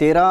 13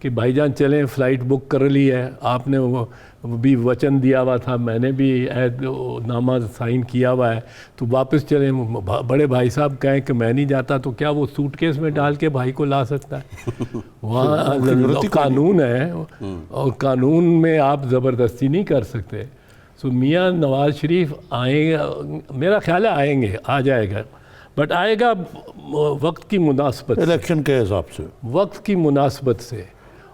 کہ بھائی جان چلیں فلائٹ بک کر لی ہے, آپ نے وہ بھی وچن دیا ہوا تھا, میں نے بھی عہد نامہ سائن کیا ہوا ہے, تو واپس چلیں. بڑے بھائی صاحب کہیں کہ میں نہیں جاتا, تو کیا وہ سوٹ کیس میں ڈال کے بھائی کو لا سکتا ہے؟ وہاں قانون ہے, اور قانون میں آپ زبردستی نہیں کر سکتے. سو میاں نواز شریف آئیں, میرا خیال ہے آئیں گے, آ جائے گا, بٹ آئے گا وقت کی مناسبت سے, الیکشن کے حساب سے, وقت کی مناسبت سے.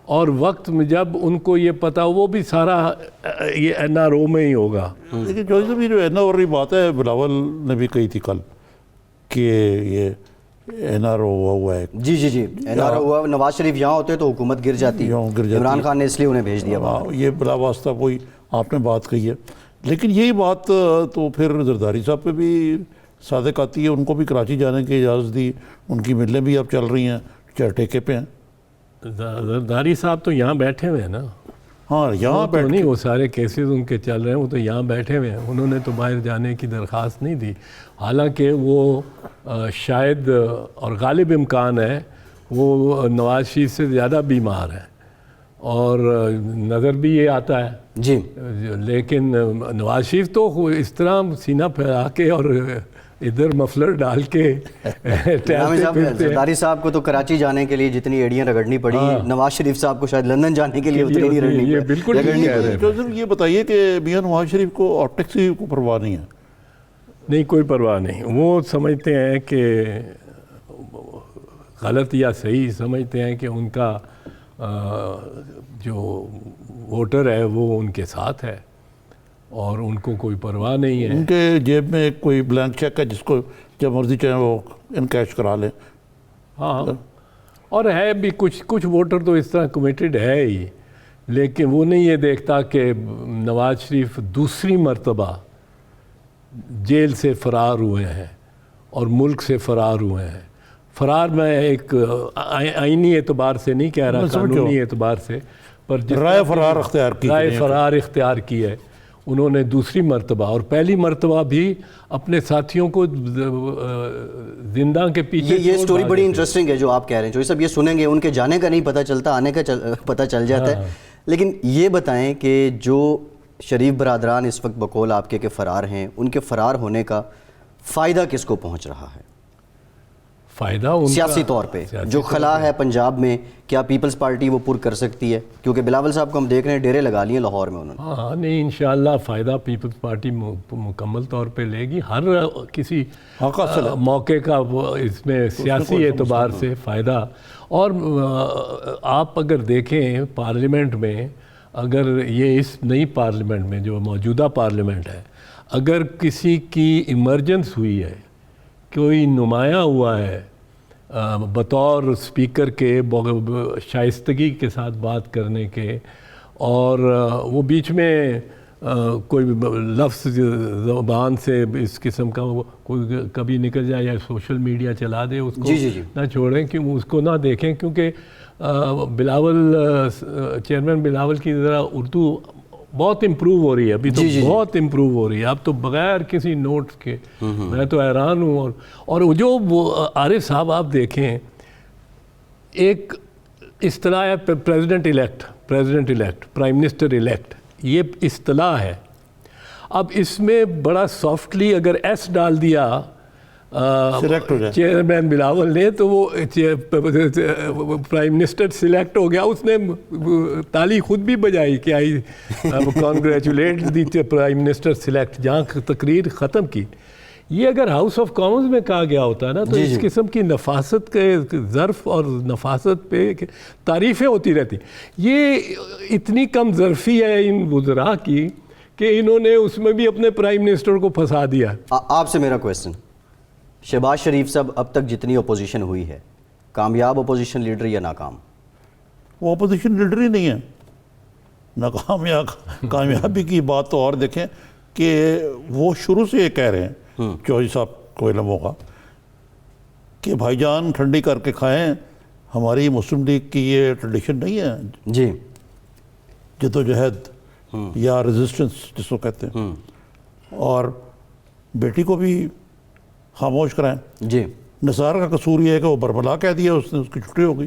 اور وقت میں جب ان کو یہ پتا, وہ بھی سارا یہ این آر او میں ہی ہوگا. لیکن جو جو این آر او کی بات ہے, بلاول نے بھی کہی تھی کل کہ یہ این آر او ہوا ہے. جی جی جی, این آر او ہوا. نواز شریف یہاں ہوتے تو حکومت گر جاتی, عمران خان نے اس لیے انہیں بھیج دیا. یہ بلا واسطہ وہی آپ نے بات کہی ہے. لیکن یہی بات تو پھر زرداری صاحب پہ بھی صادق آتی ہے, ان کو بھی کراچی جانے کی اجازت دی, ان کی ملیں بھی اب چل رہی ہیں, چار ٹیکے پہ ہیں. زرداری صاحب تو یہاں بیٹھے ہوئے ہیں نا. ہاں یہاں تو نہیں, وہ سارے کیسز ان کے چل رہے ہیں, وہ تو یہاں بیٹھے ہوئے ہیں. انہوں نے تو باہر جانے کی درخواست نہیں دی, حالانکہ وہ شاید اور غالب امکان ہے وہ نواز شریف سے زیادہ بیمار ہیں, اور نظر بھی یہ آتا ہے. جی, لیکن نواز شریف تو اس طرح سینہ پھیلا کے اور ادھر مفلر ڈال کے زرداری صاحب کو تو کراچی جانے کے لیے جتنی ایڑیاں رگڑنی پڑی, نواز شریف صاحب کو شاید لندن جانے کے لیے اتنی نہیں رگڑنی پڑی. بالکل. یہ بتائیے کہ میاں نواز شریف کو آپٹکسی کو پرواہ نہیں ہے؟ نہیں, کوئی پرواہ نہیں. وہ سمجھتے ہیں کہ غلط یا صحیح سمجھتے ہیں کہ ان کا جو ووٹر ہے وہ ان کے ساتھ ہے, اور ان کو کوئی پرواہ نہیں ہے. ان کے جیب میں کوئی بلینک چیک ہے جس کو جب مرضی چاہیں وہ انکیش کرا لیں. ہاں, اور ہے بھی کچھ ووٹر تو اس طرح کمیٹڈ ہے ہی, لیکن وہ نہیں یہ دیکھتا کہ نواز شریف دوسری مرتبہ جیل سے فرار ہوئے ہیں اور ملک سے فرار ہوئے ہیں. فرار میں ایک آئینی اعتبار سے نہیں کہہ رہا, قانونی اعتبار سے, پر رائے فرار اختیار کی, رائے فرار اختیار کی ہے انہوں نے دوسری مرتبہ. اور پہلی مرتبہ بھی اپنے ساتھیوں کو زندہ کے پیچھے. یہ سٹوری بڑی انٹرسٹنگ ہے جو آپ کہہ رہے ہیں. جو سب یہ سنیں گے, ان کے جانے کا نہیں پتہ چلتا, آنے کا پتہ چل جاتا ہے. لیکن یہ بتائیں کہ جو شریف برادران اس وقت بقول آپ کے فرار ہیں, ان کے فرار ہونے کا فائدہ کس کو پہنچ رہا ہے فائدہ سیاسی طور پہ؟ جو خلا ہے پنجاب میں, کیا پیپلز پارٹی وہ پر کر سکتی ہے؟ کیونکہ بلاول صاحب کو ہم دیکھ رہے ہیں ڈیرے لگا لیے لاہور میں انہوں نے. ہاں نہیں, انشاءاللہ فائدہ پیپلز پارٹی مکمل طور پہ لے گی. ہر کسی موقع کا اس میں سیاسی اعتبار سے فائدہ. اور آپ اگر دیکھیں پارلیمنٹ میں, اگر یہ اس نئی پارلیمنٹ میں جو موجودہ پارلیمنٹ ہے, اگر کسی کی ایمرجنس ہوئی ہے, کوئی نمایاں ہوا ہے بطور اسپیکر کے شائستگی کے ساتھ بات کرنے کے, اور وہ بیچ میں کوئی لفظ زبان سے اس قسم کا کوئی کبھی نکل جائے یا سوشل میڈیا چلا دے, اس کو نہ چھوڑیں, کہ اس کو نہ دیکھیں. کیونکہ بلاول چیئرمین بلاول کی ذرا اردو بہت امپروو ہو رہی ہے ابھی, تو بہت امپروو ہو رہی ہے اب تو بغیر کسی نوٹس کے. میں تو حیران ہوں. اور جو عارف صاحب آپ دیکھیں, ایک اصطلاح ہے president elect, prime minister elect, یہ اصطلاح ہے. اب اس میں بڑا سافٹلی اگر ایس ڈال دیا چیئرمین بلاول نے, تو وہ پرائم منسٹر سلیکٹ ہو گیا. اس نے تالی خود بھی بجائی کہ I congratulate the prime minister select, جہاں تقریر ختم کی. یہ اگر ہاؤس آف کامنز میں کہا گیا ہوتا ہے نا, تو اس قسم کی نفاست کے ظرف اور نفاست پہ تعریفیں ہوتی رہتی. یہ اتنی کم ظرفی ہے ان وزراء کی کہ انہوں نے اس میں بھی اپنے پرائم منسٹر کو پھنسا دیا. آپ سے میرا کویسچن, شہباز شریف صاحب اب تک جتنی اپوزیشن ہوئی ہے, کامیاب اپوزیشن لیڈر یا ناکام؟ وہ اپوزیشن لیڈر ہی نہیں ہے. ناکام یا کامیابی کی بات تو اور دیکھیں کہ وہ شروع سے یہ کہہ رہے ہیں چودھری صاحب کو علم ہوگا کہ بھائی جان ٹھنڈی کر کے کھائیں, ہماری مسلم لیگ کی یہ ٹریڈیشن نہیں ہے. جی, جدوجہد یا ریزسٹنس جس کو کہتے ہیں, اور بیٹی کو بھی خاموش کرائیں. جی, نثار کا قصور یہ ہے کہ وہ بربلا کہہ دیا اس نے, اس کی چھٹی ہو گئی.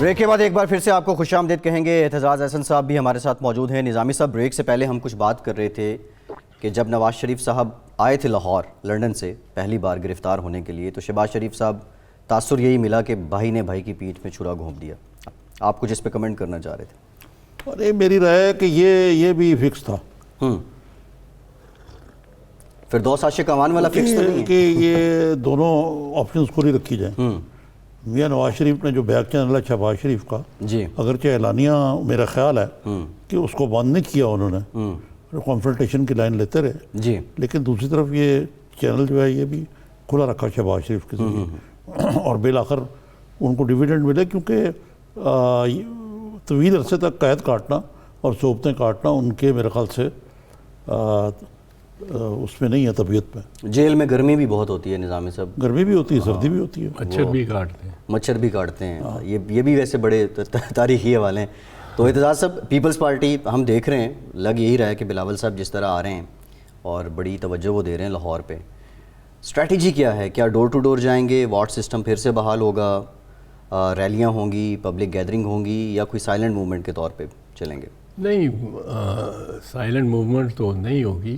بریک کے بعد ایک بار پھر سے آپ کو خوش آمدید کہیں گے. اعتزاز احسن صاحب بھی ہمارے ساتھ موجود ہیں. نظامی صاحب, بریک سے پہلے ہم کچھ بات کر رہے تھے کہ جب نواز شریف صاحب آئے تھے لاہور لنڈن سے پہلی بار گرفتار ہونے کے لیے, تو شہباز شریف صاحب تاثر یہی ملا کہ بھائی نے بھائی کی پیٹھ میں چھرا گھونپ دیا. آپ کچھ اس پہ کمنٹ کرنا چاہ رہے تھے؟ ارے میری رائے ہے کہ یہ بھی فکس تھا. فردوس عاشق امان والا فکس تو نہیں ہے کہ یہ دونوں آپشنز کھلی رکھی جائیں. میاں نواز شریف نے جو بیک چینل ہے شہباز شریف کا, جی, اگرچہ اعلانیہ میرا خیال ہے کہ اس کو بند نہیں کیا انہوں نے, کنفرنٹیشن کی لائن لیتے رہے, جی, لیکن دوسری طرف یہ چینل جو ہے یہ بھی کھلا رکھا شہباز شریف کے ذریعے, اور بالآخر ان کو ڈویڈنڈ ملے, کیونکہ طویل عرصے تک قید کاٹنا اور صوبتیں کاٹنا ان کے میرے خیال سے اس میں نہیں ہے طبیعت پہ. جیل میں گرمی بھی بہت ہوتی ہے نظامی صاحب, گرمی بھی ہوتی ہے, سردی بھی ہوتی ہے, مچھر بھی کاٹتے ہیں, مچھر بھی کاٹتے ہیں. یہ بھی ویسے بڑے تاریخی حوالے ہیں. تو اعتزاز صاحب, پیپلز پارٹی ہم دیکھ رہے ہیں, لگ یہی رہا ہے کہ بلاول صاحب جس طرح آ رہے ہیں اور بڑی توجہ وہ دے رہے ہیں لاہور پہ, اسٹریٹجی کیا ہے؟ کیا ڈور ٹو ڈور جائیں گے, واٹ سسٹم پھر سے بحال ہوگا, ریلیاں ہوں گی, پبلک گیدرنگ ہوں گی, یا کوئی سائلنٹ موومنٹ کے طور پہ چلیں گے؟ نہیں, سائلنٹ موومنٹ تو نہیں ہوگی,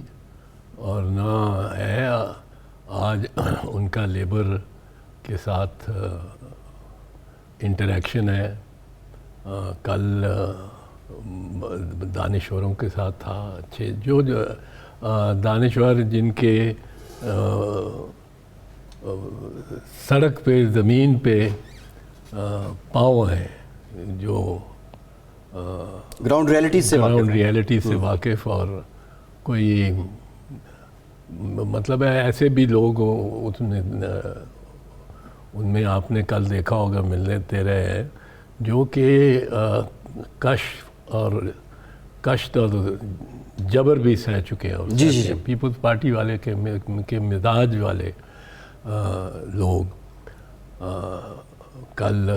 اور نہ ہے آج ان کا لیبر کے ساتھ انٹریکشن ہے. کل دانشوروں کے ساتھ تھا, اچھے جو دانشور جن کے سڑک پہ زمین پہ پاؤں ہیں, جو گراؤنڈ ریئلٹی سے واقف, اور کوئی مطلب ہے ایسے بھی لوگ ان میں آپ نے کل دیکھا ہوگا ملتے رہے ہیں, جو کہ کشت اور جبر بھی سہ چکے ہیں. جی, پیپلز پارٹی والے کے مزاج والے لوگ. کل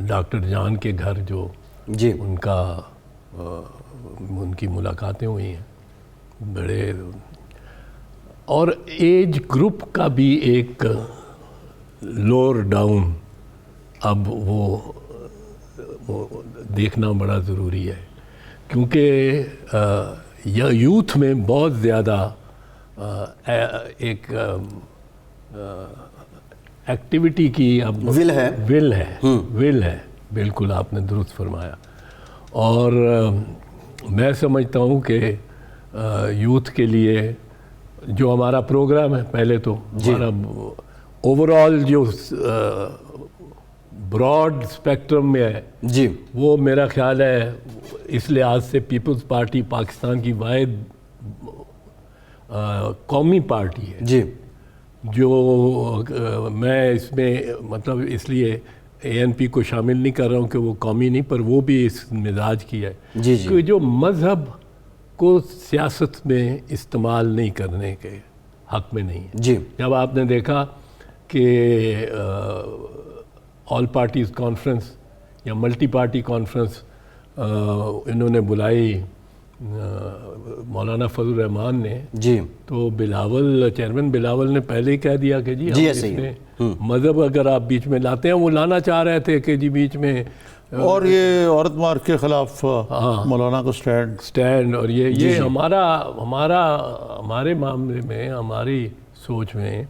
ڈاکٹر جان کے گھر جو جی, ان کی ملاقاتیں ہوئی ہیں, بڑے, اور ایج گروپ کا بھی ایک لوور ڈاؤن اب وہ دیکھنا بڑا ضروری ہے, کیونکہ یوتھ میں بہت زیادہ ایک ایکٹیویٹی کی اب ول ہے. بالکل آپ نے درست فرمایا. اور میں سمجھتا ہوں کہ یوتھ کے لیے جو ہمارا پروگرام ہے, پہلے تو ہمارا اوور آل جو براڈ اسپیکٹرم میں ہے, جی, وہ میرا خیال ہے اس لحاظ سے پیپلز پارٹی پاکستان کی واحد قومی پارٹی ہے. جی, جو میں اس میں مطلب اس لیے اے این پی کو شامل نہیں کر رہا ہوں کہ وہ قومی نہیں, پر وہ بھی اس مزاج کی ہے, جی, کہ جو مذہب کو سیاست میں استعمال نہیں کرنے کے حق میں نہیں ہے. جی, جب آپ نے دیکھا کہ آل پارٹیز کانفرنس یا ملٹی پارٹی کانفرنس انہوں نے بلائی مولانا فضل الرحمان نے, جی, تو چیئرمین بلاول نے پہلے ہی کہہ دیا کہ جی جی, اس میں مذہب اگر آپ بیچ میں لاتے ہیں, وہ لانا چاہ رہے تھے کہ جی بیچ میں, اور یہ عورت مارچ کے خلاف مولانا کو سٹینڈ, اور یہ ہمارے معاملے میں, ہماری سوچ میں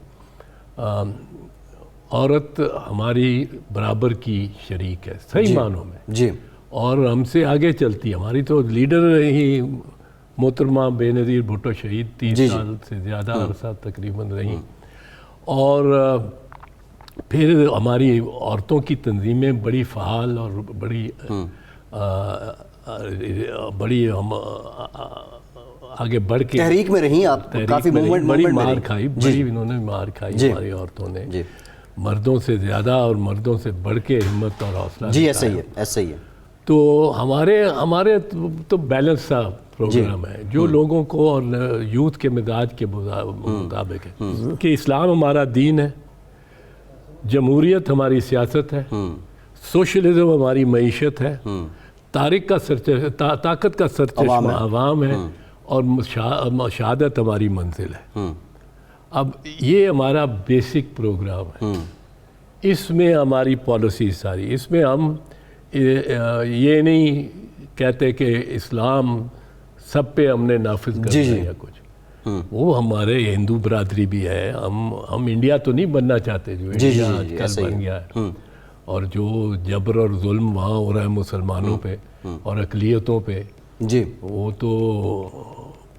عورت ہماری برابر کی شریک ہے صحیح معنوں میں, جی, اور ہم سے آگے چلتی ہے. ہماری تو لیڈر ہی محترمہ بے نظیر بھٹو شہید 30 سال سے زیادہ عرصہ تقریباً رہیں, اور پھر ہماری عورتوں کی تنظیمیں بڑی فعال اور بڑی آگے بڑھ کے تحریک میں رہیں. آپ کافی بڑی مار کھائی, بڑی انہوں نے مار کھائی ہماری عورتوں نے, مردوں سے زیادہ اور مردوں سے بڑھ کے ہمت اور حوصلہ. جی, ایسا ہی ہے. تو ہمارے تو بیلنس سا پروگرام ہے, جو لوگوں کو اور یوتھ کے مزاج کے مطابق ہے, کہ اسلام ہمارا دین ہے, جمہوریت ہماری سیاست ہے, سوشلزم ہماری معیشت ہے, طاقت کا سرچشمہ عوام ہے, اور شہادت ہماری منزل ہے. اب یہ ہمارا بیسک پروگرام ہے, اس میں ہماری پالیسی ساری, اس میں ہم یہ نہیں کہتے کہ اسلام سب پہ ہم نے نافذ کرنا ہے یا کچھ. وہ ہمارے ہندو برادری بھی ہے. ہم انڈیا تو نہیں بننا چاہتے جو انڈیا آج کل بن گیا ہے, اور جو جبر اور ظلم وہاں ہو رہا ہے مسلمانوں پہ اور اقلیتوں پہ, جی وہ تو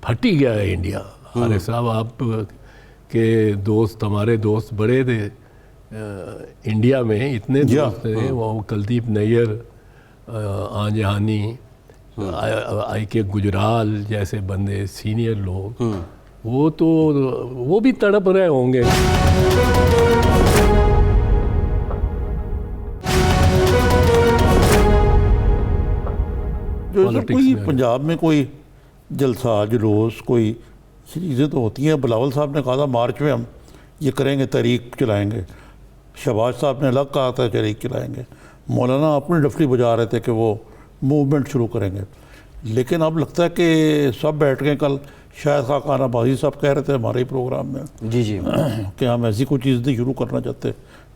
پھٹ ہی گیا ہے انڈیا. عارف صاحب آپ کے دوست, ہمارے دوست بڑے تھے انڈیا میں, اتنے دوست تھے. وہ کلدیپ نیر, آن جہانی, آئی کے گجرال جیسے بندے, سینئر لوگ, وہ بھی تڑپ رہے ہوں گے. کوئی پنجاب میں کوئی جلسہ جلوس کوئی چیزیں تو ہوتی ہیں. بلاول صاحب نے کہا تھا مارچ میں ہم یہ کریں گے, تحریک چلائیں گے. شہباز صاحب نے الگ کہا تھا تحریک چلائیں گے. مولانا اپنی ڈفلی بجا رہے تھے کہ وہ موومنٹ شروع کریں گے. لیکن اب لگتا ہے کہ سب بیٹھ گئے. کل شاید خاقان عباسی صاحب کہہ رہے تھے ہمارے پروگرام میں جی کہ ہم ایسی کوئی چیز نہیں شروع کرنا چاہتے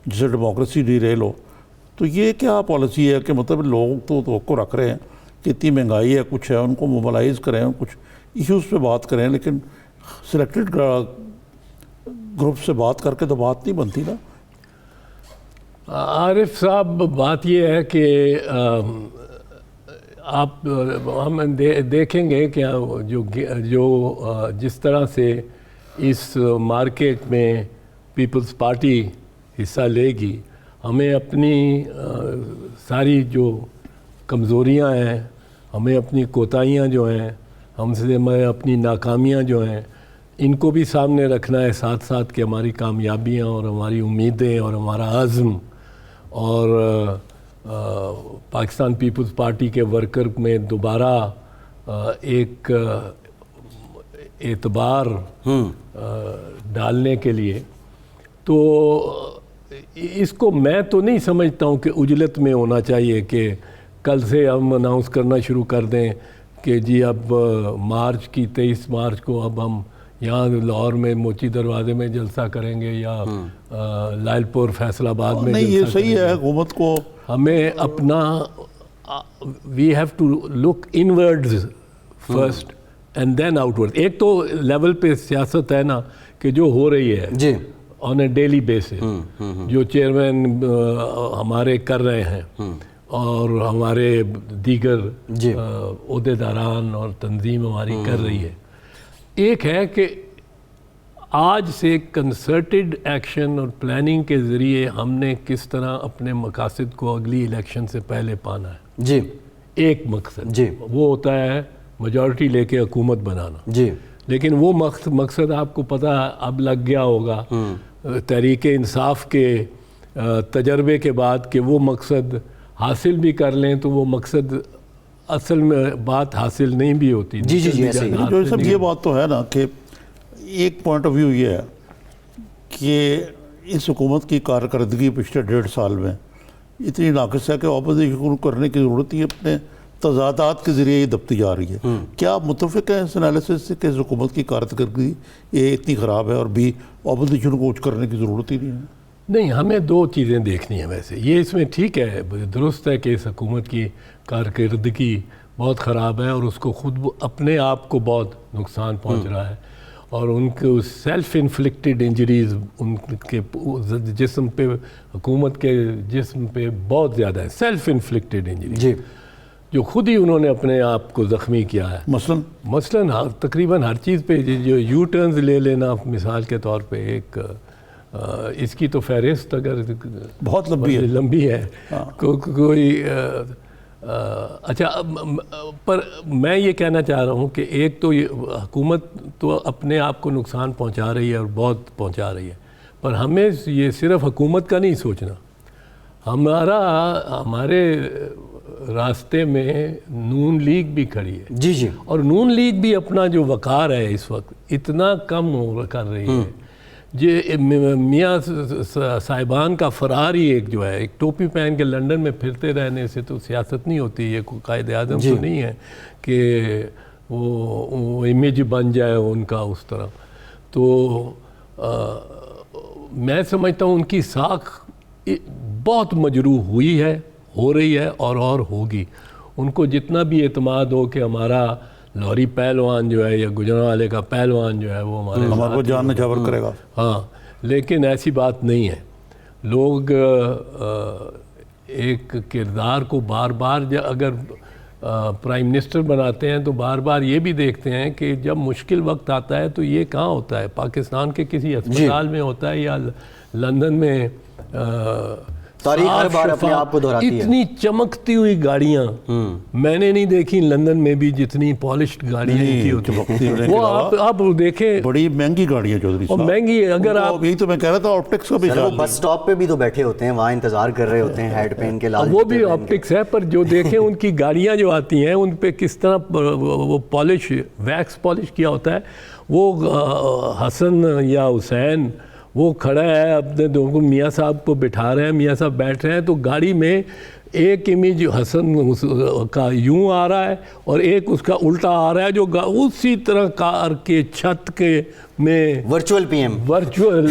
جسے ڈیموکریسی ڈی ریل ہو. تو یہ کیا پالیسی ہے کہ مطلب لوگ تو توقع رکھ رہے ہیں کہ اتنی مہنگائی ہے, کچھ ہے, ان کو موبلائز کریں, کچھ ایشوز پہ بات کریں, لیکن سلیکٹڈ گروپ سے بات کر کے تو بات نہیں بنتی نا. عارف صاحب بات یہ ہے کہ آپ ہم دیکھیں گے کہ جو جس طرح سے اس مارکیٹ میں پیپلز پارٹی حصہ لے گی, ہمیں اپنی ساری جو کمزوریاں ہیں, ہمیں اپنی کوتاہیاں جو ہیں, ہم سے اپنی ناکامیاں جو ہیں, ان کو بھی سامنے رکھنا ہے, ساتھ ساتھ کہ ہماری کامیابیاں اور ہماری امیدیں اور ہمارا عزم, اور پاکستان پیپلز پارٹی کے ورکر میں دوبارہ ایک اعتبار ڈالنے کے لیے. تو اس کو میں تو نہیں سمجھتا ہوں کہ عجلت میں ہونا چاہیے کہ کل سے ہم اناؤنس کرنا شروع کر دیں کہ جی اب مارچ کی 23 مارچ کو اب ہم یہاں لاہور میں موچی دروازے میں جلسہ کریں گے یا لائل پور فیصل آباد میں. نہیں, یہ صحیح ہے حکومت کو ہمیں اپنا we have to look inwards first and then آؤٹ ورڈ. ایک تو لیول پہ سیاست ہے نا کہ جو ہو رہی ہے جی آن اے ڈیلی بیسس, جو چیئرمین ہمارے کر رہے ہیں اور ہمارے دیگر عہدیداران اور تنظیم ہماری کر رہی ہے. ایک ہے کہ آج سے کنسرٹڈ ایکشن اور پلاننگ کے ذریعے ہم نے کس طرح اپنے مقاصد کو اگلی الیکشن سے پہلے پانا ہے. جی ایک مقصد جی وہ ہوتا ہے میجورٹی لے کے حکومت بنانا. جی لیکن وہ مقصد آپ کو پتہ اب لگ گیا ہوگا تحریک انصاف کے تجربے کے بعد کہ وہ مقصد حاصل بھی کر لیں تو وہ مقصد اصل میں بات حاصل نہیں بھی ہوتی. جی جی جی ایسے ہی. جو سب یہ بات تو ہے نا کہ ایک پوائنٹ آف ویو یہ ہے کہ اس حکومت کی کارکردگی پچھلے 1.5 سال میں اتنی ناقص ہے کہ اپوزیشن کرنے کی ضرورت ہی اپنے تضادات کے ذریعے یہ دبتی جا رہی ہے. کیا آپ متفق ہیں اس انالیسس سے کہ اس حکومت کی کارکردگی یہ اتنی خراب ہے اور بھی اپوزیشن کو کچھ کرنے کی ضرورت ہی نہیں ہے؟ نہیں, ہمیں 2 چیزیں دیکھنی ہیں. ویسے یہ اس میں ٹھیک ہے, درست ہے کہ اس حکومت کی کارکردگی بہت خراب ہے اور اس کو خود اپنے آپ کو بہت نقصان پہنچ رہا ہے, اور ان کو سیلف انفلکٹڈ انجریز ان کے جسم پہ, حکومت کے جسم پہ بہت زیادہ ہے. سیلف انفلکٹڈ انجریز جی جو خود ہی انہوں نے اپنے آپ کو زخمی کیا ہے. مثلاً تقریباً ہر چیز پہ جو یو ٹرنز لے لینا, مثال کے طور پہ ایک اس کی تو فہرست اگر بہت لمبی ہے کوئی اچھا. پر میں یہ کہنا چاہ رہا ہوں کہ ایک تو حکومت تو اپنے آپ کو نقصان پہنچا رہی ہے اور بہت پہنچا رہی ہے, پر ہمیں یہ صرف حکومت کا نہیں سوچنا. ہمارے راستے میں نون لیگ بھی کھڑی ہے. جی جی. اور نون لیگ بھی اپنا جو وقار ہے اس وقت اتنا کم کر رہی ہے. میاں صاحبان کا فرار ہی ایک جو ہے, ایک ٹوپی پہن کے لنڈن میں پھرتے رہنے سے تو سیاست نہیں ہوتی. یہ کوئی قائد اعظم تو نہیں ہے کہ وہ امیج بن جائے ان کا اس طرح. تو میں سمجھتا ہوں ان کی ساکھ بہت مجروح ہوئی ہے ہو رہی ہے اور ہوگی. ان کو جتنا بھی اعتماد ہو کہ ہمارا لوری پہلوان جو ہے یا گجرانوالے کا پہلوان جو ہے وہ ہمارے کو جان نچھاور کرے گا. ہاں لیکن ایسی بات نہیں ہے. لوگ ایک کردار کو بار بار اگر پرائم منسٹر بناتے ہیں تو بار بار یہ بھی دیکھتے ہیں کہ جب مشکل وقت آتا ہے تو یہ کہاں ہوتا ہے, پاکستان کے کسی اسپتال میں ہوتا ہے یا لندن میں. تاریخ ہر بار اپنے آپ کو دہراتی ہے. اتنی چمکتی ہوئی گاڑیاں میں نے نہیں دیکھی لندن میں بھی جتنی پالشڈ گاڑیاں کی ہوتی ہیں. وہ آپ دیکھیں بڑی مہنگی گاڑیاں چودھری اور صاحب, مہنگی ہے. اگر آپ یہی تو میں کہہ رہا تھا آپٹکس کا بھی وہ بس سٹاپ پہ بھی تو بیٹھے ہوتے ہیں, وہاں انتظار کر رہے ہوتے ہیں ہیڈ پین کے لال. وہ بھی آپٹکس ہے, پر جو دیکھیں ان کی گاڑیاں جو آتی ہیں ان پہ کس طرح وہ پالش ویکس پالش کیا ہوتا ہے. وہ حسن یا حسین وہ کھڑا ہے اپنے دو میاں صاحب کو بٹھا رہے ہیں, میاں صاحب بیٹھ رہے ہیں, تو گاڑی میں ایک امیج حسن کا یوں آ رہا ہے اور ایک اس کا الٹا آ رہا ہے, جو اسی طرح کار کے چھت کے میں virtual P M virtual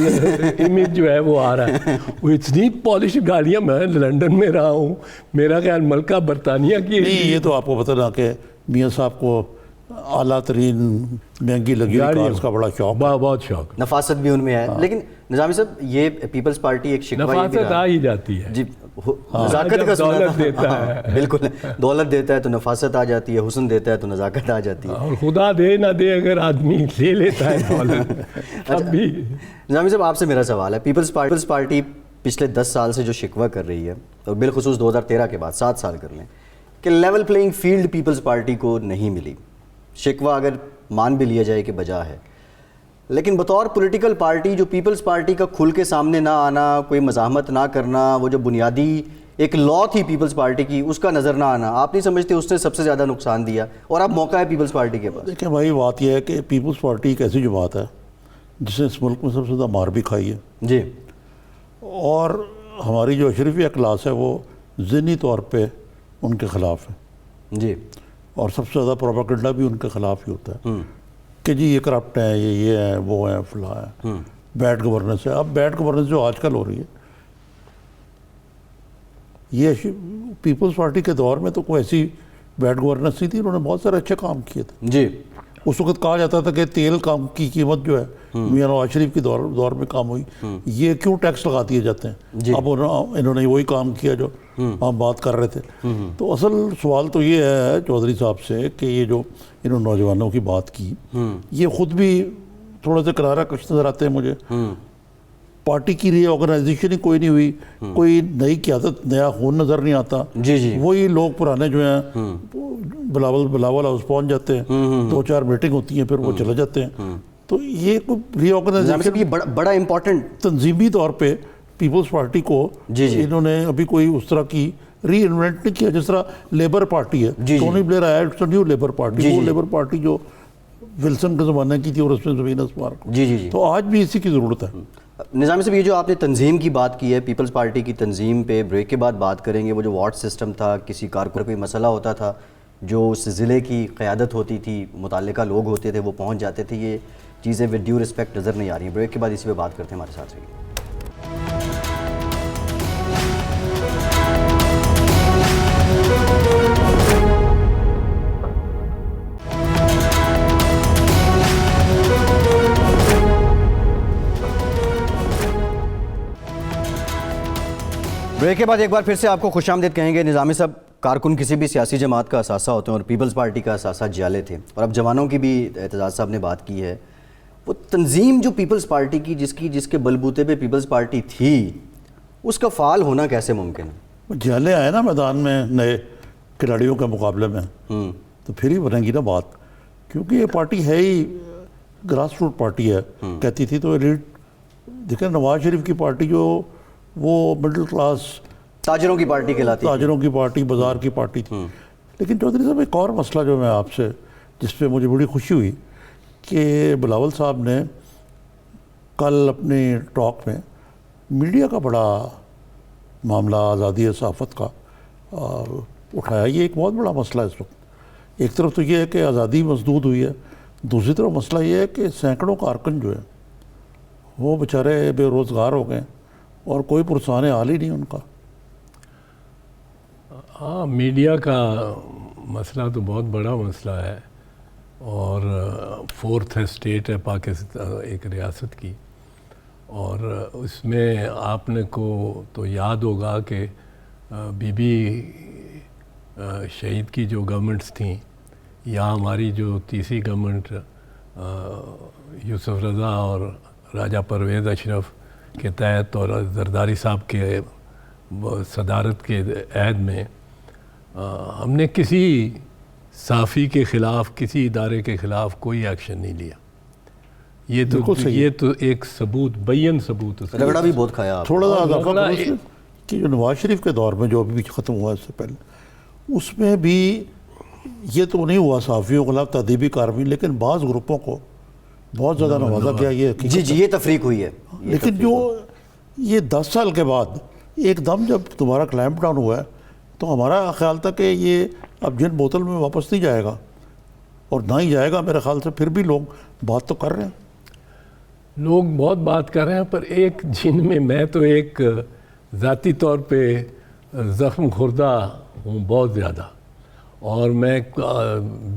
image جو ہے وہ آ رہا ہے. وہ اتنی پالش گاڑیاں, میں لنڈن میں رہا ہوں, میرا خیال ملکہ برطانیہ کی. نہیں, یہ تو آپ کو پتہ نہ کہ میاں صاحب کو اعلیٰ ترین مہنگی لگی کارز کا بڑا شوق, بہت شوق, نفاست بھی ان میں ہے. لیکن نظامی صاحب یہ پیپلز پارٹی ایک شکوہ نفاست آ ہی جاتی ہے. جی, نزاکت کا دولت دیتا ہے. بالکل, دولت دیتا ہے تو نفاست آ جاتی ہے, حسن دیتا ہے تو نزاکت آ جاتی ہے. اور خدا دے نہ دے اگر آدمی لے لیتا ہے دولت تب بھی. نظامی صاحب آپ سے میرا سوال ہے, پیپلز پارٹی پچھلے 10 سال سے جو شکوہ کر رہی ہے, اور بالخصوص 2013 کے بعد 7 سال کر لیں, کہ level playing field Peoples Party کو نہیں ملی. شکوہ اگر مان بھی لیا جائے کہ بجا ہے, لیکن بطور پولیٹیکل پارٹی جو پیپلز پارٹی کا کھل کے سامنے نہ آنا, کوئی مزاحمت نہ کرنا, وہ جو بنیادی ایک لا تھی پیپلز پارٹی کی اس کا نظر نہ آنا, آپ نہیں سمجھتے اس نے سب سے زیادہ نقصان دیا؟ اور اب موقع ہے پیپلز پارٹی کے پاس. دیکھیں بھائی, بات یہ ہے کہ پیپلز پارٹی ایک ایسی جماعت ہے جس نے اس ملک میں سب سے زیادہ مار بھی کھائی ہے. جی, اور ہماری جو اشرفیہ کلاس ہے وہ ذہنی طور پہ ان کے خلاف ہے. جی, اور سب سے زیادہ پروپیگنڈا بھی ان کے خلاف ہی ہوتا ہے کہ جی یہ کرپٹ ہیں, یہ ہیں, وہ ہیں, فلاں ہیں, بیڈ گورننس ہے. اب بیڈ گورننس جو آج کل ہو رہی ہے, یہ پیپلز پارٹی کے دور میں تو کوئی ایسی بیڈ گورننس نہیں تھی, انہوں نے بہت سارے اچھے کام کیے تھے. جی, اس وقت کہا جاتا تھا کہ تیل کام کی قیمت جو ہے میاں نواز شریف کے دور میں کام ہوئی, یہ کیوں ٹیکس لگا دیے جاتے ہیں؟ اب انہوں نے وہی کام کیا جو ہم بات کر رہے تھے. تو اصل سوال تو یہ ہے چودھری صاحب سے کہ یہ جو انہوں نے نوجوانوں کی بات کی, یہ خود بھی تھوڑا سا کرارا کش نظر آتے ہیں مجھے. پارٹی کی ری آرگنائزیشن ہی کوئی نہیں ہوئی, کوئی نئی قیادت, نیا خون نظر نہیں آتا. جی, وہی لوگ پرانے جو ہیں بلاول ہاؤس پہنچ جاتے ہیں, 2-4 میٹنگ ہوتی ہیں, پھر وہ چلے جاتے ہیں. تو یہ ری آرگنائزیشن یہ بڑا امپورٹنٹ تنظیمی طور پہ پیپلز پارٹی کو انہوں نے ابھی کوئی اس طرح کی ری انوینٹ نہیں کیا جس طرح لیبر پارٹی ہے. ٹونی بلیئر آیا, it's a new Labour Party, وہ لیبر پارٹی جو ولسن کے زمانے کی تھی اور اس میں زمین آسمان. جی, تو آج بھی اسی کی ضرورت ہے. نظامی صاحب, یہ جو آپ نے تنظیم کی بات کی ہے, پیپلز پارٹی کی تنظیم پہ بریک کے بعد بات کریں گے. وہ جو وارڈ سسٹم تھا, کسی کارکن کوئی مسئلہ ہوتا تھا, جو اس ضلع کی قیادت ہوتی تھی, متعلقہ لوگ ہوتے تھے, وہ پہنچ جاتے تھے, یہ چیزیں ود ڈیو رسپیکٹ نظر نہیں آ رہی ہیں. بریک کے بعد اسی پہ بات کرتے ہیں, ہمارے ساتھ رہیے. بریک کے بعد ایک بار پھر سے آپ کو خوش آمدید کہیں گے. نظامی صاحب, کارکن کسی بھی سیاسی جماعت کا اثاثہ ہوتے ہیں اور پیپلز پارٹی کا اثاثہ جیالے تھے, اور اب جوانوں کی بھی اعتزاز صاحب نے بات کی ہے. وہ تنظیم جو پیپلز پارٹی کی جس کے بلبوتے پہ پیپلز پارٹی تھی, اس کا فعال ہونا کیسے ممکن ہے؟ جیالے آئے نا میدان میں نئے کھلاڑیوں کے مقابلے میں, تو پھر ہی بنے گی نا بات, کیونکہ یہ پارٹی ہے ہی گراس روٹ پارٹی ہے کہتی تھی. تو ایلیٹ دیکھیں, نواز شریف کی پارٹی جو وہ مڈل کلاس تاجروں کی پارٹی کہلاتی, تاجروں کی پارٹی, بازار کی پارٹی تھی. لیکن چودھری صاحب, ایک اور مسئلہ جو میں آپ سے, جس پہ مجھے بڑی خوشی ہوئی کہ بلاول صاحب نے کل اپنی ٹاک میں میڈیا کا بڑا معاملہ, آزادی صحافت کا اٹھایا. یہ ایک بہت بڑا مسئلہ ہے اس وقت. ایک طرف تو یہ ہے کہ آزادی مسدود ہوئی ہے, دوسری طرف مسئلہ یہ ہے کہ سینکڑوں کارکن جو ہے وہ بیچارے بے روزگار ہو گئے اور کوئی پرسان حال ہی نہیں ان کا. ہاں میڈیا کا مسئلہ تو بہت بڑا مسئلہ ہے، اور فورتھ اسٹیٹ ہے پاکستان ایک ریاست کی، اور اس میں آپ نے کو تو یاد ہوگا کہ بی بی شہید کی جو گورنمنٹس تھیں، یا ہماری جو تیسری گورنمنٹ یوسف رضا اور راجہ پرویز اشرف کے تحت اور زرداری صاحب کے صدارت کے عہد میں ہم نے کسی صحافی کے خلاف، کسی ادارے کے خلاف کوئی ایکشن نہیں لیا. یہ تو ایک ثبوت، بین ثبوت. رگڑا بھی بہت کھایا آپ. تھوڑا سا اضافہ کروں اس میں کہ جو نواز شریف کے دور میں جو ابھی ختم ہوا اس سے پہلے، اس میں بھی یہ تو نہیں ہوا صحافیوں کے خلاف تادیبی کارروائی، لیکن بعض گروپوں کو بہت زیادہ نوازا گیا. جی یہ تفریق ہوئی ہے. لیکن جو یہ 10 سال کے بعد ایک دم جب تمہارا کلیمپ ڈاؤن ہوا ہے، تو ہمارا خیال تھا کہ یہ اب جن بوتل میں واپس نہیں جائے گا، اور نہ ہی جائے گا میرے خیال سے. پھر بھی لوگ بات تو کر رہے ہیں. لوگ بہت بات کر رہے ہیں، پر ایک جن میں تو ایک ذاتی طور پہ زخم خوردہ ہوں بہت زیادہ، اور میں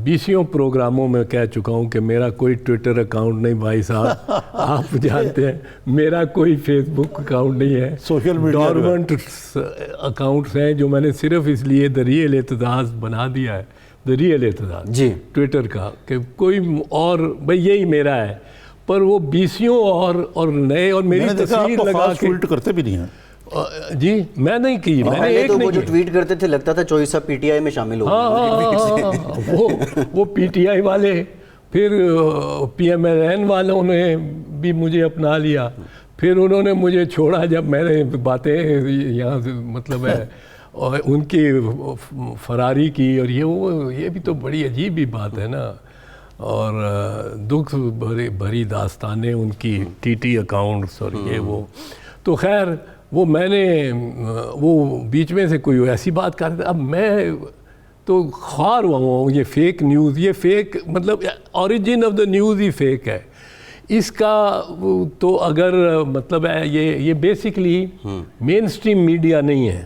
20 پروگراموں میں کہہ چکا ہوں کہ میرا کوئی ٹویٹر اکاؤنٹ نہیں بھائی صاحب، آپ جانتے ہیں میرا کوئی فیس بک اکاؤنٹ نہیں ہے. سوشل میڈیا گورنمنٹ اکاؤنٹس ہیں جو میں نے صرف اس لیے دی ریئل اعتزاز بنا دیا ہے، the real Aitzaz ji Twitter کا، کہ کوئی اور بھائی یہی میرا ہے. پر وہ 20 اور نئے، اور میری تصویر لگا کے ٹویٹ کرتے بھی نہیں ہیں. جی میں نہیں کی، میں نے ایک تو نہیں وہ جو کی. ٹویٹ کرتے تھے لگتا تھا چوہی صاحب پی ٹی آئی میں شامل ہو گئے. وہ پی ٹی آئی والے، پھر پی ایم ایل این والوں نے بھی مجھے اپنا لیا، پھر انہوں نے مجھے چھوڑا جب میں نے باتیں یہاں سے مطلب ہے اور ان کی فراری کی. اور یہ بھی تو بڑی عجیب ہی بات ہے نا، اور دکھ بھری داستانیں ان کی ٹی ٹی اکاؤنٹس اور یہ وہ. تو خیر وہ میں نے وہ بیچ میں سے کوئی ایسی بات کر رہا تھا. اب میں تو خوار ہوا ہوں یہ فیک نیوز، یہ فیک مطلب origin of the news he fake ہے. اس کا تو اگر مطلب ہے یہ بیسکلی مین سٹریم میڈیا نہیں ہے،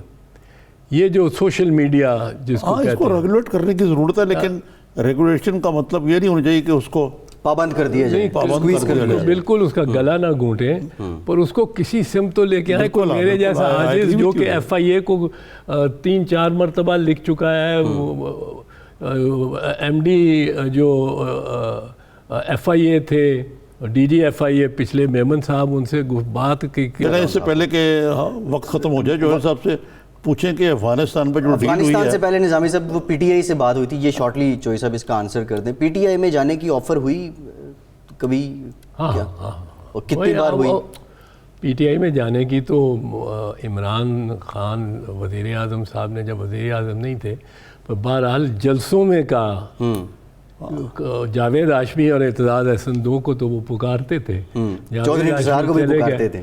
یہ جو سوشل میڈیا جس کو اس کو ریگولیٹ کرنے کی ضرورت ہے، لیکن ریگولیشن کا مطلب یہ نہیں ہونا چاہیے کہ اس کو پابند کر دیا جائے، بالکل اس کا گلا نہ گھونٹیں، پر اس کو کسی سمت تو لے کے آئے. کوئی میرے جیسا عاجز جو کہ ایف آئی اے کو 3-4 مرتبہ لکھ چکا ہے، ایم ڈی جو ایف آئی اے تھے، ڈی جی ایف آئی اے پچھلے میمن صاحب، ان سے بات کی. اس سے پہلے کہ وقت ختم ہو جائے، جوہر صاحب سے پوچھیں کہ افغانستان پہ جو ڈیل ہوئی ہے. افغانستان سے پہلے نظامی صاحب وہ پی ٹی آئی سے بات ہوئی تھی، یہ شارٹلی چوہی صاحب اس کا آنسر کر دیں. پی ٹی آئی میں جانے کی آفر ہوئی کبھی؟ ہاں اور کتنی بار ہوئی پی ٹی آئی میں جانے کی؟ تو عمران خان وزیر اعظم صاحب نے جب وزیر اعظم نہیں تھے، پر بہرحال جلسوں میں کہا جاوید ہاشمی اور اعتزاز احسن دو کو تو وہ پکارتے تھے. چودھری نثار کو بھی پکارتے تھے.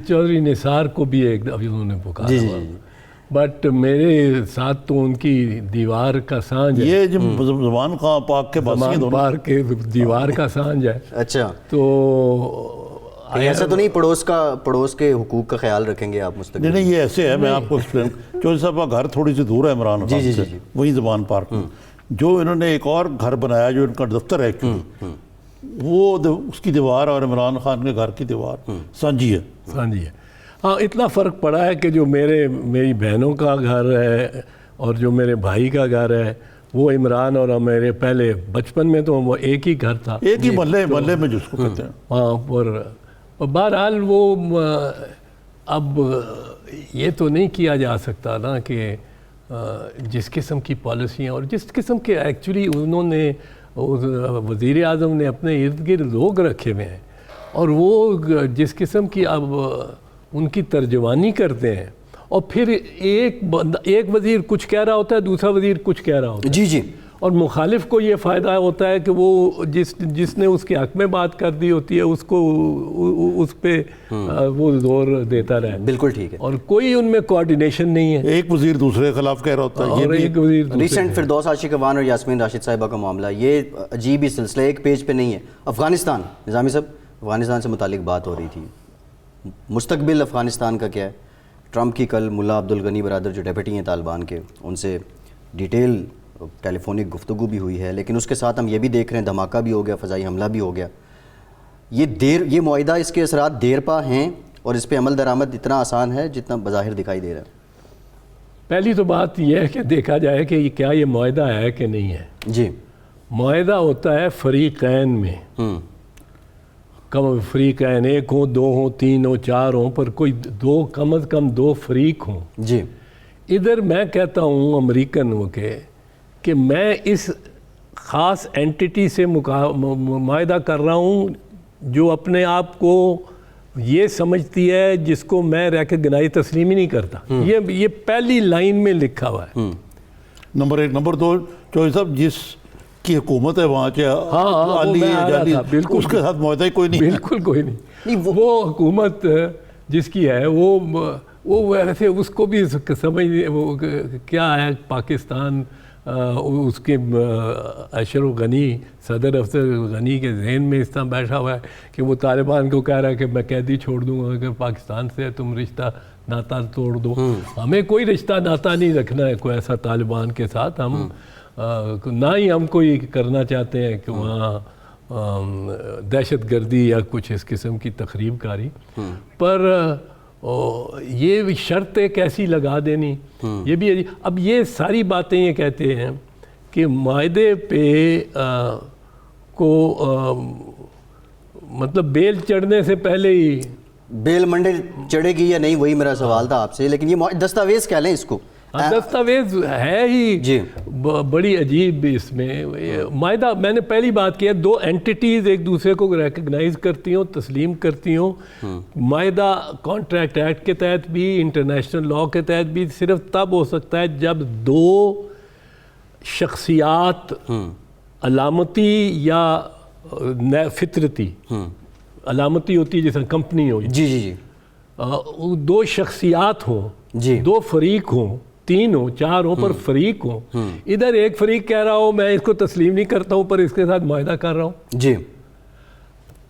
چودھری نثار کو بھی ایک ابھی انہوں نے پکارا، بٹ میرے ساتھ تو ان کی دیوار کا سانج ہے. یہ جو زمان خان پاک کے باسی زمان پاک کے دیوار کا سانج ہے. اچھا تو ایسا تو نہیں پڑوس کے حقوق کا خیال رکھیں گے آپ مستقبل؟ نہیں یہ ایسے ہے، میں آپ کو ایکسپلین. چودھری صاحب کا گھر تھوڑی سی دور ہے عمران خان سے، وہی زمان پارک میں. جو انہوں نے ایک اور گھر بنایا جو ان کا دفتر ہے ایکچولی، وہ اس کی دیوار اور عمران خان کے گھر کی دیوار سانجھی ہے. سانجھی ہے. ہاں اتنا فرق پڑا ہے کہ جو میری بہنوں کا گھر ہے اور جو میرے بھائی کا گھر ہے وہ عمران، اور میرے پہلے بچپن میں تو وہ ایک ہی گھر تھا، ایک ہی محلے میں جس کو کہتے ہیں. ہاں اور بہرحال وہ اب یہ تو نہیں کیا جا سکتا نا کہ جس قسم کی پالیسیاں اور جس قسم کے ایکچولی انہوں نے وزیر اعظم نے اپنے ارد گرد لوگ رکھے ہوئے ہیں، اور وہ جس قسم کی اب ان کی ترجمانی کرتے ہیں، اور پھر ایک وزیر کچھ کہہ رہا ہوتا ہے، دوسرا وزیر کچھ کہہ رہا ہوتا ہے. جی اور مخالف کو یہ فائدہ ہوتا ہے کہ وہ جس نے اس کے حق میں بات کر دی ہوتی ہے اس کو اس پہ وہ زور دیتا رہے. بالکل ٹھیک ہے. اور کوئی ان میں کوارڈینیشن نہیں ہے. ایک وزیر دوسرے کے خلاف کہہ رہا ہوتا ہے. اور ایک وزیر ریسنٹ فردوس عاشق اوان اور یاسمین راشد صاحبہ کا معاملہ، یہ عجیب ہی سلسلہ ایک پیج پہ نہیں ہے. افغانستان، نظامی صاحب افغانستان سے متعلق بات ہو رہی تھی، مستقبل افغانستان کا کیا ہے؟ ٹرمپ کی کل ملا عبدالغنی برادر جو ڈیپٹی ہیں طالبان کے، ان سے ڈیٹیل ٹیلی فونک گفتگو بھی ہوئی ہے، لیکن اس کے ساتھ ہم یہ بھی دیکھ رہے ہیں دھماکہ بھی ہو گیا، فضائی حملہ بھی ہو گیا. یہ معاہدہ، اس کے اثرات دیر پا ہیں اور اس پہ عمل درآمد اتنا آسان ہے جتنا بظاہر دکھائی دے رہا ہے؟ پہلی تو بات یہ ہے کہ دیکھا جائے کہ کیا یہ معاہدہ ہے کہ نہیں ہے. جی. معاہدہ ہوتا ہے فریقین میں، کم فریقین، ایک ہوں، دو ہوں، تین ہوں، چار ہوں، پر کوئی دو، کم از کم دو فریق ہوں. جی. ادھر میں کہتا ہوں امریکن ہو کے کہ میں اس خاص اینٹی سے معاہدہ کر رہا ہوں جو اپنے آپ کو یہ سمجھتی ہے، جس کو میں ریکگنائز تسلیم ہی نہیں کرتا. یہ پہلی لائن میں لکھا ہوا ہے. نمبر ایک. نمبر دو، چوہدری صاحب، جس کی حکومت ہے وہاں کے عالی جعلی، اس کے ساتھ معاہدہ ہی کوئی نہیں. بالکل کوئی نہیں. وہ حکومت جس کی ہے وہ ویسے اس کو بھی سمجھ، وہ کیا ہے پاکستان، اس کے اشرف غنی، صدر اشرف غنی کے ذہن میں اس طرح بیٹھا ہوا ہے کہ وہ طالبان کو کہہ رہا ہے کہ میں قیدی چھوڑ دوں گا اگر پاکستان سے تم رشتہ ناتا توڑ دو. ہمیں کوئی رشتہ ناتا نہیں رکھنا ہے کوئی ایسا طالبان کے ساتھ. ہم نہ ہی ہم کوئی کرنا چاہتے ہیں کہ وہاں دہشت گردی یا کچھ اس قسم کی تخریب کاری. پر یہ شرط کیسی لگا دینی، یہ بھی. اب یہ ساری باتیں یہ کہتے ہیں کہ معاہدے پہ کو مطلب بیل چڑھنے سے پہلے ہی بیل منڈے چڑھے گی یا نہیں، وہی میرا سوال تھا آپ سے. لیکن یہ دستاویز کہہ لیں اس کو، دستاویز ہے ہی جی بڑی عجیب. اس میں معاہدہ، میں نے پہلی بات کی ہے، دو اینٹیز ایک دوسرے کو ریکگنائز کرتی ہوں، تسلیم کرتی ہوں. معاہدہ کانٹریکٹ ایکٹ کے تحت بھی، انٹرنیشنل لاء کے تحت بھی صرف تب ہو سکتا ہے جب دو شخصیات علامتی یا فطرتی، علامتی ہوتی ہے جیسے کمپنی ہو، جی جی جی، دو شخصیات ہوں، جی، دو فریق ہوں، تین ہوں، چار ہوں، پر فریق ہوں. ادھر ایک فریق کہہ رہا ہوں میں اس کو تسلیم نہیں کرتا ہوں پر اس کے ساتھ معاہدہ کر رہا ہوں. جی.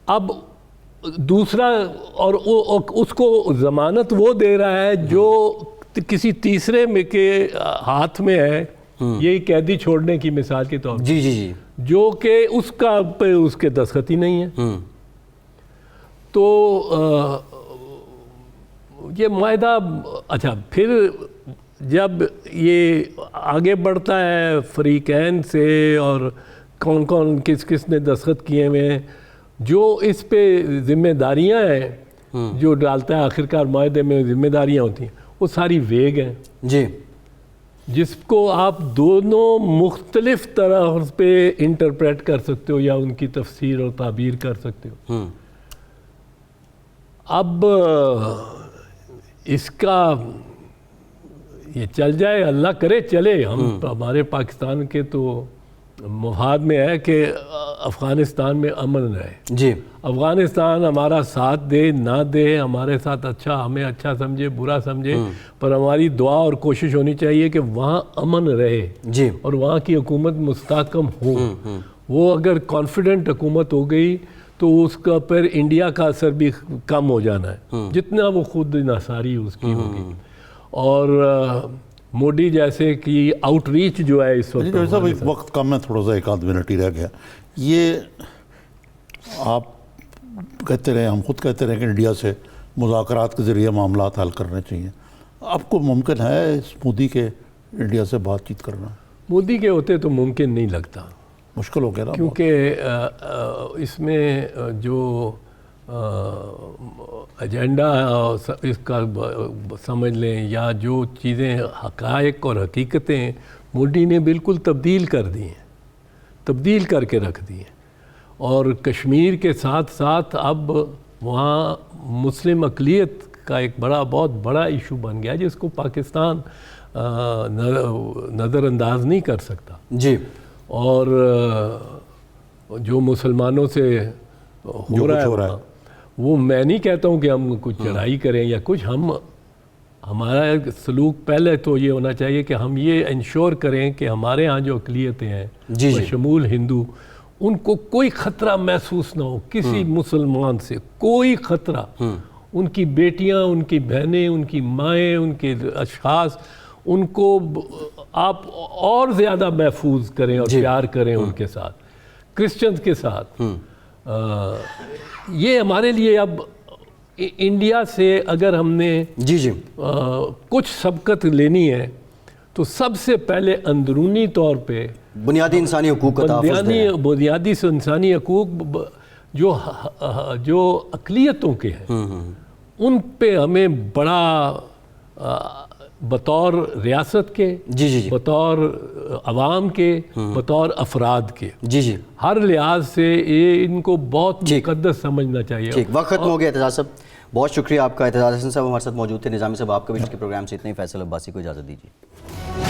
اب دوسرا، اور اس کو ضمانت وہ دے رہا ہے جو کسی تیسرے میں کے ہاتھ میں ہے، یہی قیدی چھوڑنے کی مثال کے طور پر، جی جی جی، جو کہ اس کا پہ اس کے دستخط ہی نہیں ہے. تو یہ معاہدہ، اچھا پھر جب یہ آگے بڑھتا ہے فریقین سے اور کون کون کس نے دستخط کیے ہوئے ہیں، جو اس پہ ذمہ داریاں ہیں جو ڈالتا ہے آخرکار معاہدے میں ذمہ داریاں ہوتی ہیں، وہ ساری ویگ ہیں. جی، جس کو آپ دونوں مختلف طرح پہ انٹرپریٹ کر سکتے ہو یا ان کی تفسیر اور تعبیر کر سکتے ہو. اب اس کا یہ چل جائے، اللہ کرے چلے. ہمارے پاکستان کے تو مفاد میں ہے کہ افغانستان میں امن رہے. جی، افغانستان ہمارا ساتھ دے نہ دے، ہمارے ساتھ اچھا، ہمیں اچھا سمجھے برا سمجھے، پر ہماری دعا اور کوشش ہونی چاہیے کہ وہاں امن رہے. جی، اور وہاں کی حکومت مستحکم ہو. وہ اگر کانفیڈنٹ حکومت ہو گئی تو اس کا پھر انڈیا کا اثر بھی کم ہو جانا ہے، جتنا وہ خود انحصاری اس کی ہوگی. اور مودی جیسے کی آؤٹ ریچ جو ہے اس وقت، وقت کم ہے، تھوڑا سا ایک آدھ منٹ ہی رہ گیا. یہ آپ کہتے رہے، ہم خود کہتے رہے کہ انڈیا سے مذاکرات کے ذریعے معاملات حل کرنے چاہیے. آپ کو ممکن ہے اس مودی کے انڈیا سے بات چیت کرنا؟ مودی کے ہوتے تو ممکن نہیں لگتا، مشکل ہو گیا نا، کیونکہ اس میں جو ایجنڈا اس کا سمجھ لیں یا جو چیزیں حقائق اور حقیقتیں مودی نے بالکل تبدیل کر دی ہیں، تبدیل کر کے رکھ دی ہیں. اور کشمیر کے ساتھ ساتھ اب وہاں مسلم اقلیت کا ایک بہت بڑا ایشو بن گیا جس کو پاکستان نظر انداز نہیں کر سکتا. جی، اور جو مسلمانوں سے ہو رہا ہے وہ میں نہیں کہتا ہوں کہ ہم کچھ چڑھائی کریں یا کچھ، ہمارا سلوک پہلے تو یہ ہونا چاہیے کہ ہم یہ انشور کریں کہ ہمارے ہاں جو اقلیتیں ہیں بشمول ہندو، ان کو کوئی خطرہ محسوس نہ ہو کسی مسلمان سے، کوئی خطرہ ان کی بیٹیاں، ان کی بہنیں، ان کی مائیں، ان کے اشخاص، ان کو آپ اور زیادہ محفوظ کریں اور پیار کریں ان کے ساتھ، کرسچنز کے ساتھ. یہ ہمارے لیے اب انڈیا سے اگر ہم نے جی کچھ سبقت لینی ہے تو سب سے پہلے اندرونی طور پہ بنیادی انسانی حقوق کا تحفظ ہے. بنیادی سے انسانی حقوق جو اقلیتوں کے ہیں ان پہ ہمیں بڑا بطور ریاست کے، جی بطور عوام کے، بطور افراد کے، جی ہر لحاظ سے یہ ان کو بہت مقدس سمجھنا چاہیے. ٹھیک، وقت ختم ہو گیا. اعتزاز صاحب بہت شکریہ آپ کا. اعتزاز احسن صاحب ہمارے ساتھ موجود تھے. نظامی صاحب آپ کا بھی اس کے پروگرام سے اتنا ہی. فیصل عباسی کو اجازت دیجیے.